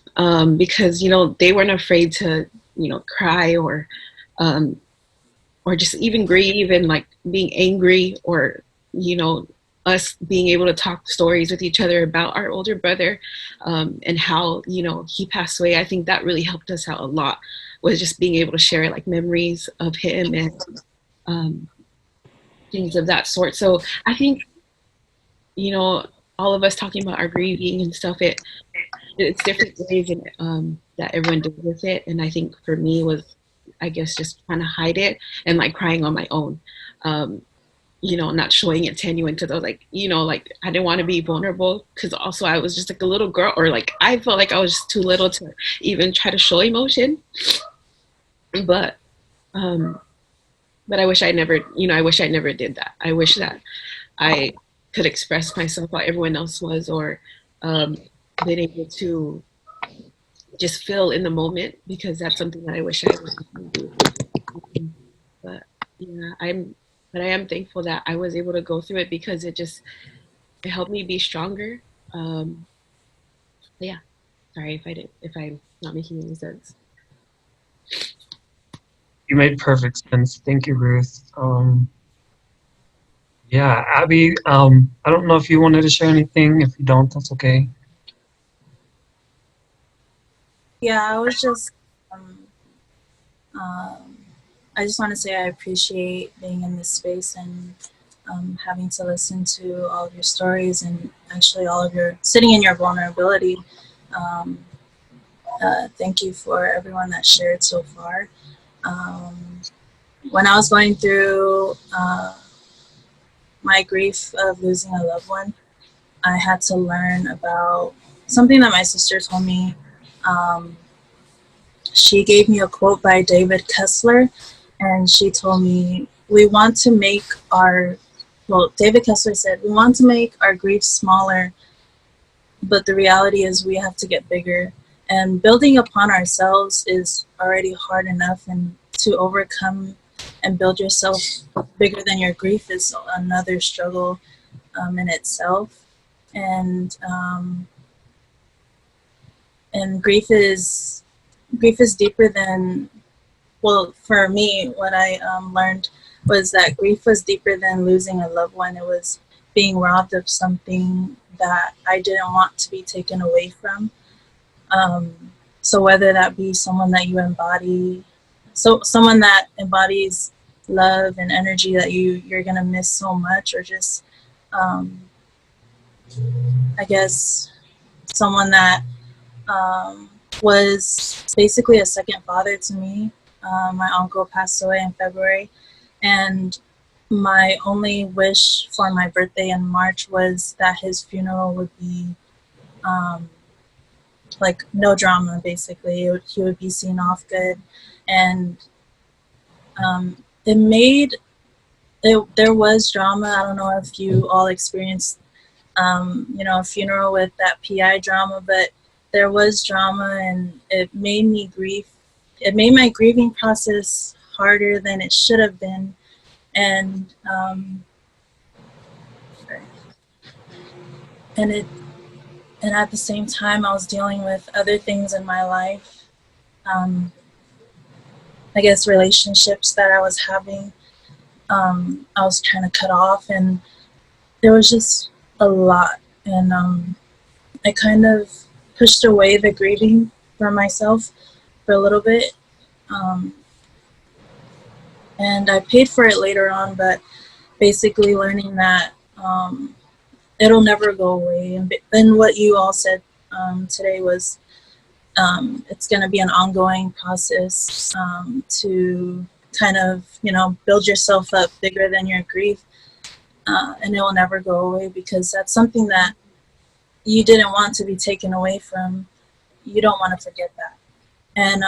because, you know, they weren't afraid to, you know, cry or just even grieve and like being angry, or, you know, us being able to talk stories with each other about our older brother and how, you know, he passed away. I think that really helped us out a lot, was just being able to share like memories of him and things of that sort. So I think, you know, all of us talking about our grieving and stuff, it's different ways and that everyone deals with it. And I think for me was, I guess, just trying to hide it and like crying on my own. You know, not showing it to anyone because I was like, you know, like I didn't want to be vulnerable because also I was just like a little girl, or like I felt like I was just too little to even try to show emotion. But I wish I never, you know, I wish I never did that. I wish that I could express myself while everyone else was, or been able to just feel in the moment, because that's something that I wish I would do. But yeah, I am thankful that I was able to go through it because it helped me be stronger. Yeah, sorry if I'm not making any sense. You made perfect sense. Thank you, Ruth. Yeah, Abby, I don't know if you wanted to share anything. If you don't, that's okay. Yeah, I was just, I just want to say I appreciate being in this space and having to listen to all of your stories and actually all of your, sitting in your vulnerability. Thank you for everyone that shared so far. When I was going through my grief of losing a loved one, I had to learn about something that my sister told me. She gave me a quote by David Kessler, and she told me, we want to make our, well, David Kessler said, we want to make our grief smaller but the reality is we have to get bigger. And building upon ourselves is already hard enough, and to overcome and build yourself bigger than your grief is another struggle in itself. And grief is deeper than, well, for me, what I learned was that grief was deeper than losing a loved one. It was being robbed of something that I didn't want to be taken away from. So whether that be someone that you embody, so someone that embodies love and energy that you're gonna miss so much, or just I guess someone that was basically a second father to me. My uncle passed away in February, and my only wish for my birthday in March was that his funeral would be like no drama, basically. He would be seen off good. And it made it, there was drama. I don't know if you all experienced a funeral with that PI drama, but there was drama, and it made me grieve. It made my grieving process harder than it should have been. And and it and at the same time I was dealing with other things in my life. I guess relationships that I was having, I was trying to cut off, and there was just a lot. And I kind of pushed away the grieving for myself for a little bit. And I paid for it later on, but basically learning that it'll never go away. And what you all said today was it's going to be an ongoing process to kind of, build yourself up bigger than your grief. And it will never go away, because that's something that you didn't want to be taken away from. You don't want to forget that. And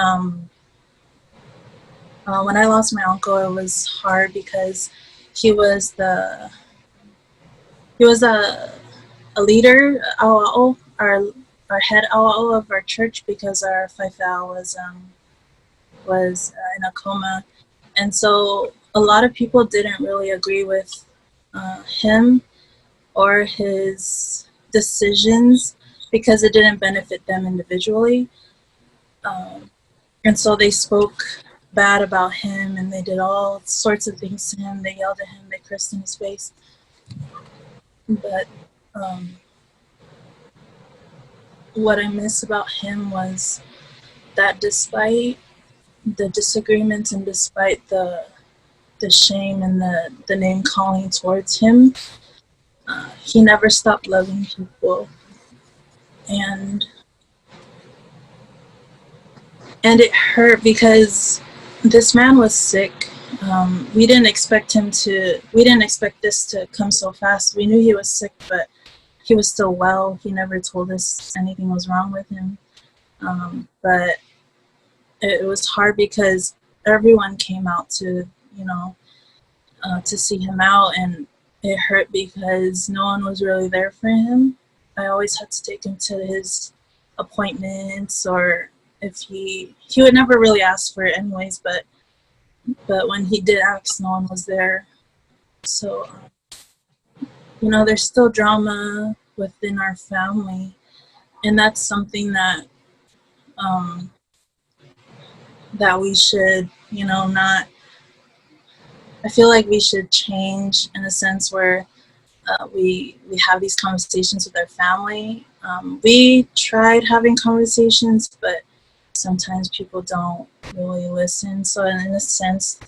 when I lost my uncle, it was hard because he was a leader, awa'o, our head awa'o of our church, because our faifea was in a coma. And so a lot of people didn't really agree with him or his decisions, because it didn't benefit them individually. And so they spoke bad about him, and they did all sorts of things to him. They yelled at him, they cursed in his face. But what I miss about him was that despite the disagreements and despite the shame and the name calling towards him, he never stopped loving people. And it hurt, because this man was sick. We didn't expect this to come so fast. We knew he was sick, but he was still well. He never told us anything was wrong with him. But it was hard because everyone came out to see him out, and it hurt because no one was really there for him. I always had to take him to his appointments, or if he would never really ask for it anyways, but when he did ask, no one was there. So there's still drama within our family, and that's something that that we should not, I feel like we should change, in a sense where we have these conversations with our family. We tried having conversations, but sometimes people don't really listen. So in a sense,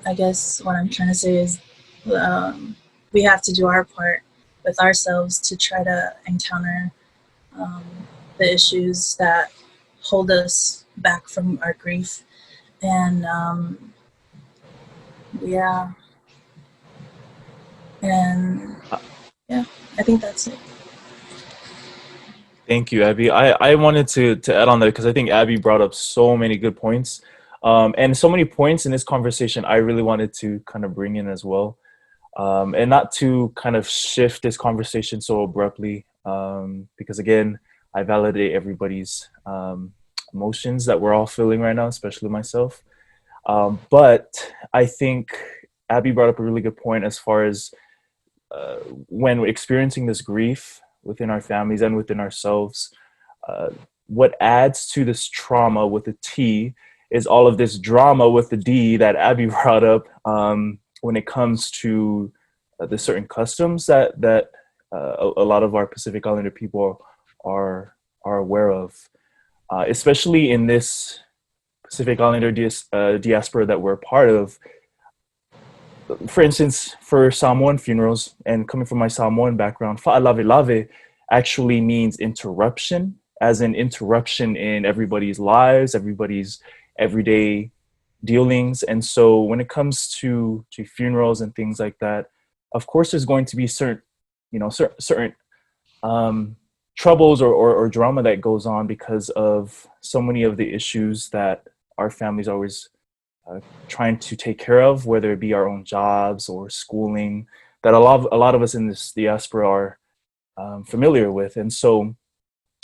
I guess what I'm trying to say is we have to do our part with ourselves to try to encounter the issues that hold us back from our grief. And yeah. And yeah, I think that's it. Thank you, Abby. I wanted to add on that, because I think Abby brought up so many good points, and so many points in this conversation I really wanted to kind of bring in as well. And not to kind of shift this conversation so abruptly, because again, I validate everybody's emotions that we're all feeling right now, especially myself. But I think Abby brought up a really good point as far as when we're experiencing this grief within our families and within ourselves, uh, what adds to this trauma with a T is all of this drama with the D that Abby brought up, when it comes to the certain customs that a lot of our Pacific Islander people are aware of, especially in this Pacific Islander diaspora that we're a part of. For instance, for Samoan funerals, and coming from my Samoan background, fa'alavelave actually means interruption, as an interruption in everybody's lives, everybody's everyday dealings. And so when it comes to funerals and things like that, of course there's going to be certain, certain troubles or drama that goes on because of so many of the issues that our families always trying to take care of, whether it be our own jobs or schooling, that a lot of us in this diaspora are familiar with. And so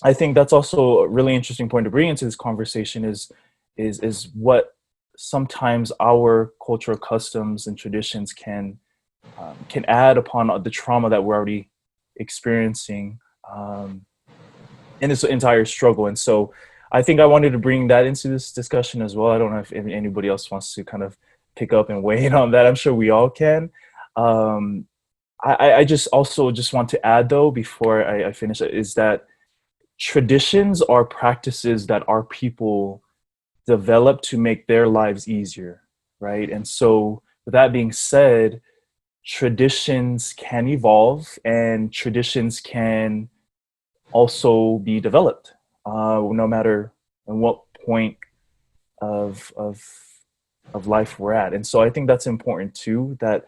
I think that's also a really interesting point to bring into this conversation is what sometimes our cultural customs and traditions can add upon the trauma that we're already experiencing in this entire struggle. And so I think I wanted to bring that into this discussion as well. I don't know if anybody else wants to kind of pick up and weigh in on that. I'm sure we all can. I just also just want to add, though, before I finish, is that traditions are practices that our people develop to make their lives easier, right? And so with that being said, traditions can evolve and traditions can also be developed, no matter in what point of life we're at. And so I think that's important too, that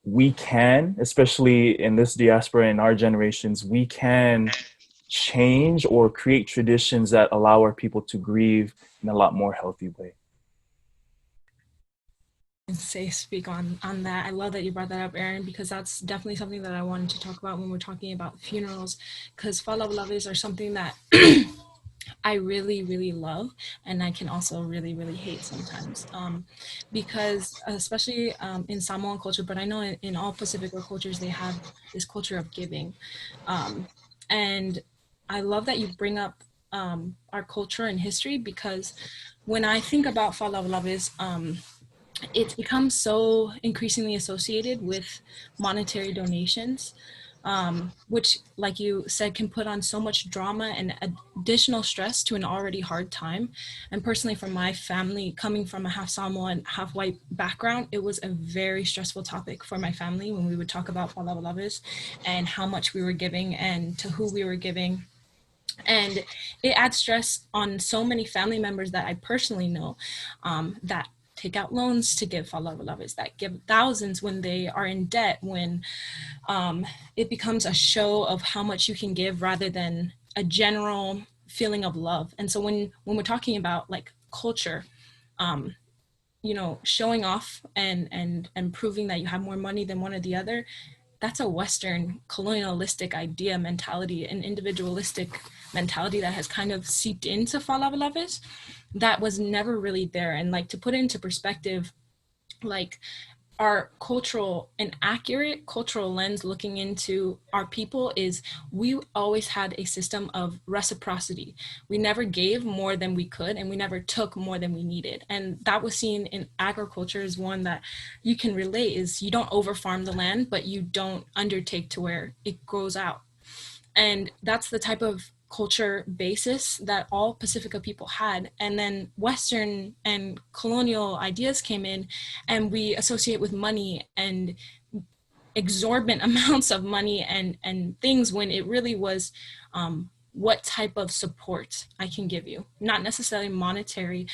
we can, especially in this diaspora in our generations, we can change or create traditions that allow our people to grieve in a lot more healthy way. Speak on that. I love that you brought that up, Aaron, because that's definitely something that I wanted to talk about when we're talking about funerals, because falawalaves are something that I really, really love, and I can also really, really hate sometimes, because especially in Samoan culture, but I know in all Pacific cultures, they have this culture of giving. And I love that you bring up our culture and history, because when I think about falawalaves, it's become so increasingly associated with monetary donations, which, like you said, can put on so much drama and additional stress to an already hard time. And personally, for my family, coming from a half Samoan, half white background, it was a very stressful topic for my family when we would talk about palabalaves and how much we were giving and to who we were giving. And it adds stress on so many family members that I personally know, that take out loans to give falawalaves, that give thousands when they are in debt, when it becomes a show of how much you can give rather than a general feeling of love. And so when we're talking about like culture, showing off and proving that you have more money than one or the other, that's a Western colonialistic idea mentality, an individualistic mentality that has kind of seeped into falawalaves that was never really there. And like, to put it into perspective, like our an accurate cultural lens looking into our people is we always had a system of reciprocity. We never gave more than we could, and we never took more than we needed. And that was seen in agriculture as one that you can relate, is you don't overfarm the land, but you don't undertake to where it grows out. And that's the type of culture basis that all Pacifica people had. And then Western and colonial ideas came in, and we associate with money and exorbitant amounts of money and things, when it really was what type of support I can give you, not necessarily monetary.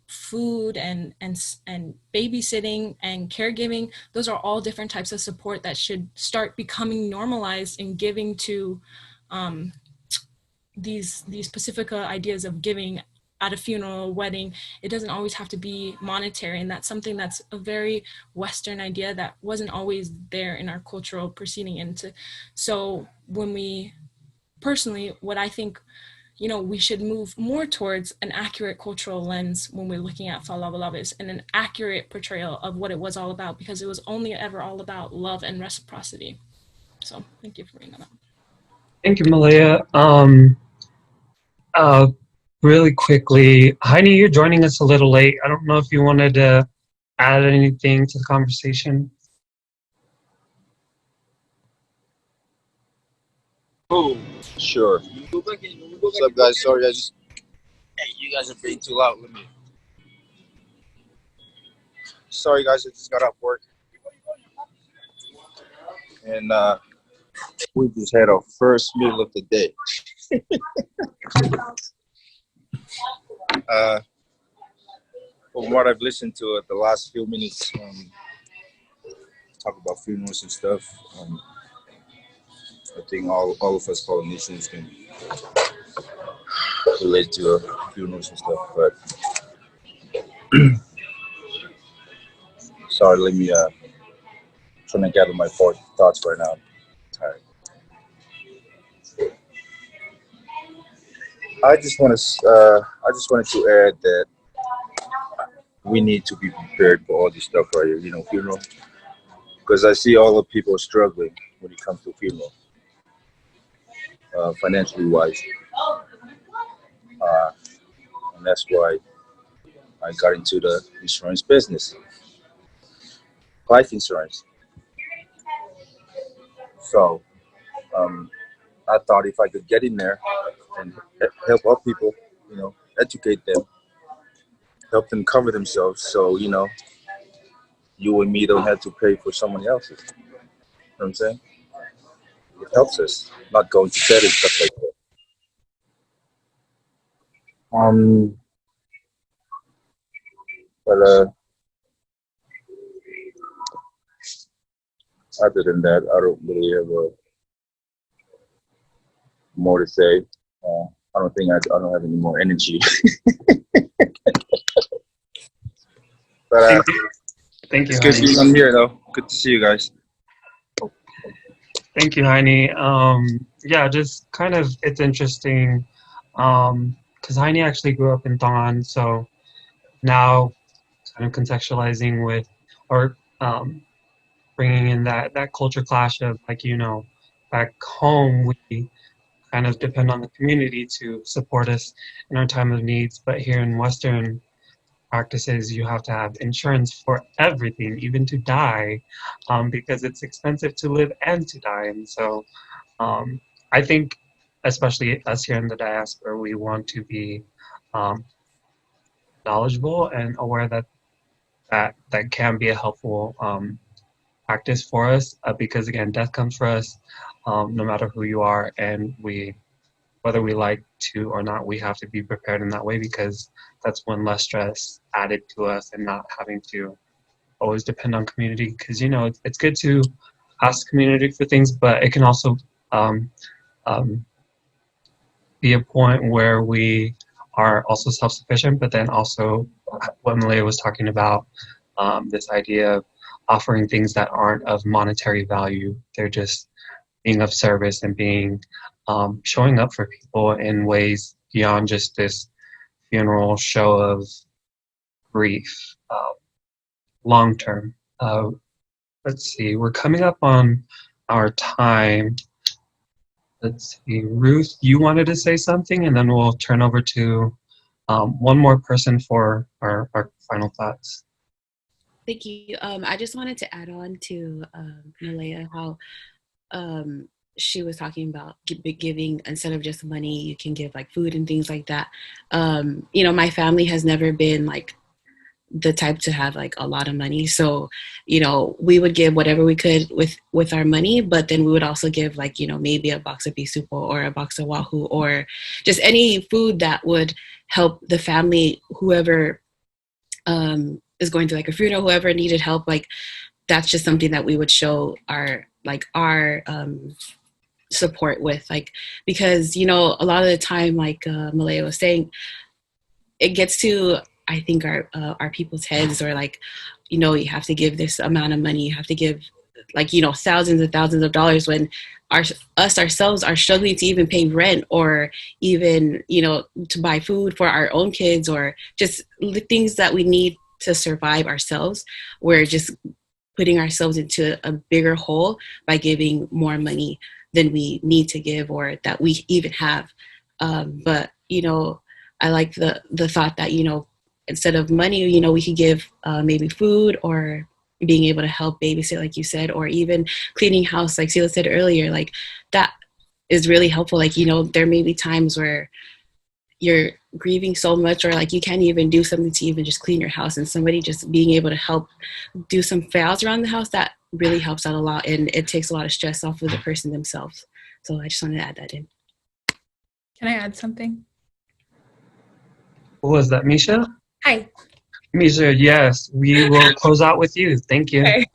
Food and babysitting and caregiving, those are all different types of support that should start becoming normalized in giving to these Pacifica ideas of giving at a funeral, wedding, it doesn't always have to be monetary. And that's something that's a very Western idea that wasn't always there in our cultural proceeding into. So when we, personally, what I think, you know, we should move more towards an accurate cultural lens when we're looking at Falabalavis, and an accurate portrayal of what it was all about, because it was only ever all about love and reciprocity. So thank you for bringing that up. Thank you, Malaya. Uh, really quickly, Heidi, you're joining us a little late. I don't know if you wanted to add anything to the conversation. Oh, sure. What's up, guys? Sorry, I just. Hey, you guys are being too loud. Let me. Sorry, guys. I just got off work, and we just had our first meal of the day. From what I've listened to the last few minutes, talk about funerals and stuff. I think all of us Polynesians can relate to funerals and stuff. But sorry, let me trying to gather my thoughts right now. I'm tired. I just wanted to add that we need to be prepared for all this stuff right here. You know, funeral, because I see all the people struggling when it comes to funeral, financially wise, and that's why I got into the insurance business, life insurance. So I thought if I could get in there and help our people, you know, educate them, help them cover themselves, so you know, you and me don't have to pay for someone else's. You know what I'm saying? It helps us not going to bed and stuff like that. But other than that, I don't really have more to say. I don't think I don't have any more energy. But Thank you, it's good Heidi. seeing I'm here though. Good to see you guys. Thank you, Heini. Yeah, just kind of, it's interesting because Heini actually grew up in Tongan, so now kind of contextualizing with, or bringing in that culture clash of, like, you know, back home we kind of depend on the community to support us in our time of needs, but here in Western practices you have to have insurance for everything, even to die, because it's expensive to live and to die. And so I think, especially us here in the diaspora, we want to be knowledgeable and aware that can be a helpful practice for us, because again, death comes for us, no matter who you are, and whether we like to or not, we have to be prepared in that way, because that's when less stress added to us and not having to always depend on community. Because, you know, it's good to ask community for things, but it can also um, um, be a point where we are also self-sufficient, but then also what Malaya was talking about, this idea of offering things that aren't of monetary value. They're just being of service and being showing up for people in ways beyond just this funeral show of grief, long term. Let's see, we're coming up on our time. Let's see, Ruth, you wanted to say something, and then we'll turn over to one more person for our final thoughts. Thank you. I just wanted to add on to Malaya, how she was talking about giving, instead of just money, you can give like food and things like that. You know, my family has never been like the type to have like a lot of money, so you know, we would give whatever we could with our money, but then we would also give, like, you know, maybe a box of bisupo or a box of wahoo, or just any food that would help the family, whoever is going through like a funeral, whoever needed help. Like, that's just something that we would show our support with, like, because, you know, a lot of the time, like Malaya was saying, it gets to, I think, our people's heads, or like, you know, you have to give this amount of money, you have to give, like, you know, thousands and thousands of dollars, when us ourselves are struggling to even pay rent, or even, you know, to buy food for our own kids, or just the things that we need to survive ourselves. We're just putting ourselves into a bigger hole by giving more money than we need to give, or that we even have. But, you know, I like the thought that, you know, instead of money, you know, we could give maybe food, or being able to help babysit, like you said, or even cleaning house, like Sila said earlier. Like, that is really helpful. Like, you know, there may be times where you're grieving so much, or like you can't even do something to even just clean your house, and somebody just being able to help do some files around the house, that really helps out a lot, and it takes a lot of stress off of the person themselves. So I just wanted to add that in. Can I add something? Who was that, Misha? Hi. Misha, yes, we will close out with you. Thank you. Okay.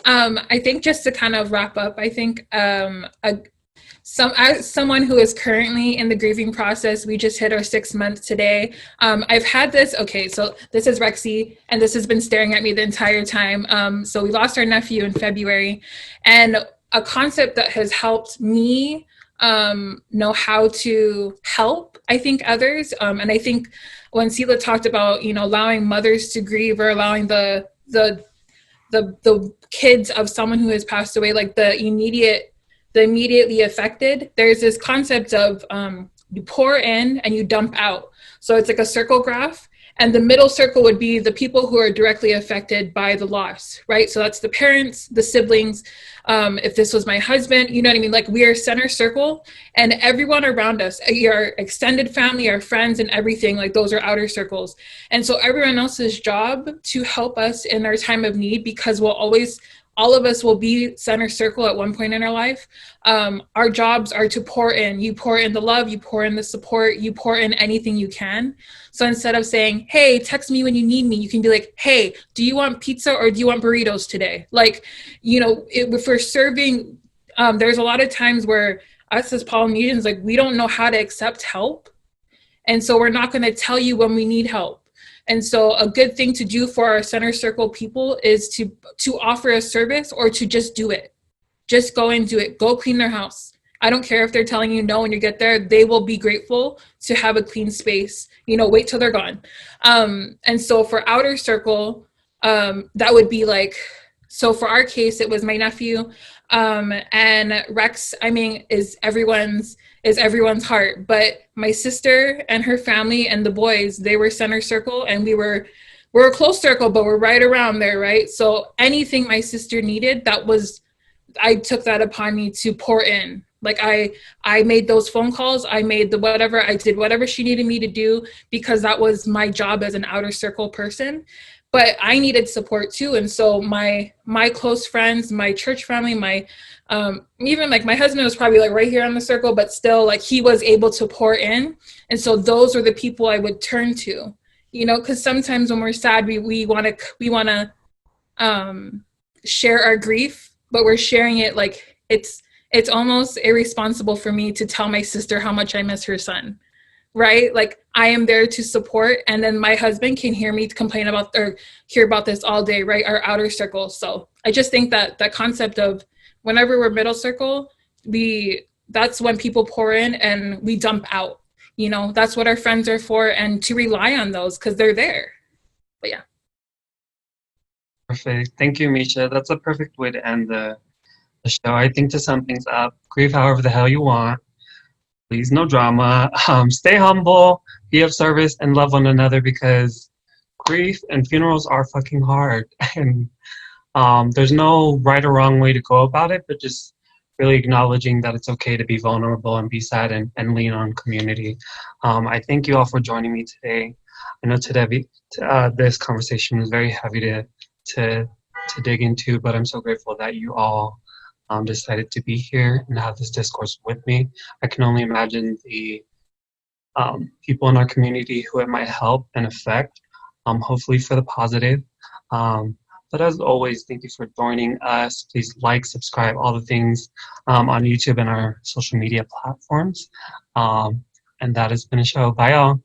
I think just to kind of wrap up, I think as someone who is currently in the grieving process, we just hit our 6 months today. I've had this, okay, so this is Rexy, and this has been staring at me the entire time. So we lost our nephew in February, and a concept that has helped me know how to help, I think, others. And I think when Sila talked about, you know, allowing mothers to grieve, or allowing the kids of someone who has passed away, like the immediately affected, there's this concept of you pour in and you dump out. So it's like a circle graph, and the middle circle would be the people who are directly affected by the loss, right? So that's the parents, the siblings. If this was my husband, you know what I mean? Like, we are center circle, and everyone around us, your extended family, our friends, and everything, like, those are outer circles. And so everyone else's job to help us in our time of need, because all of us will be center circle at one point in our life. Our jobs are to pour in. You pour in the love, you pour in the support, you pour in anything you can. So instead of saying, hey, text me when you need me, you can be like, hey, do you want pizza or do you want burritos today? Like, you know, if we're serving, there's a lot of times where us as Polynesians, like, we don't know how to accept help. And so we're not going to tell you when we need help. And so a good thing to do for our center circle people is to offer a service, or to just do it. Just go and do it. Go clean their house. I don't care if they're telling you no when you get there. They will be grateful to have a clean space. You know, wait till they're gone. And so for outer circle, that would be like, so for our case, it was my nephew. And Rex, I mean, is everyone's heart. But my sister and her family and the boys, they were center circle, and we're a close circle, but we're right around there, right? So anything my sister needed, I took that upon me to pour in. Like, I made those phone calls, I made the whatever, I did whatever she needed me to do, because that was my job as an outer circle person. But I needed support too. And so my close friends, my church family, my even like my husband was probably like right here on the circle, but still, like, he was able to pour in. And so those are the people I would turn to, you know, because sometimes when we're sad, we want to share our grief, but we're sharing it like it's almost irresponsible for me to tell my sister how much I miss her son. Right? Like, I am there to support, and then my husband can hear me complain about or hear about this all day, right? Our outer circle. So I just think that that concept of whenever we're middle circle, that's when people pour in and we dump out. You know, that's what our friends are for, and to rely on those because they're there. But yeah. Perfect. Thank you, Misha. That's a perfect way to end the show. I think, to sum things up, grieve however the hell you want. Please, no drama. Stay humble, be of service, and love one another, because grief and funerals are fucking hard. And there's no right or wrong way to go about it, but just really acknowledging that it's okay to be vulnerable and be sad, and lean on community. I thank you all for joining me today. I know today this conversation was very heavy to dig into, but I'm so grateful that you all decided to be here and have this discourse with me. I can only imagine the people in our community who it might help and affect, hopefully for the positive. But as always, thank you for joining us. Please like, subscribe, all the things on YouTube and our social media platforms. And that has been a show. Bye, y'all.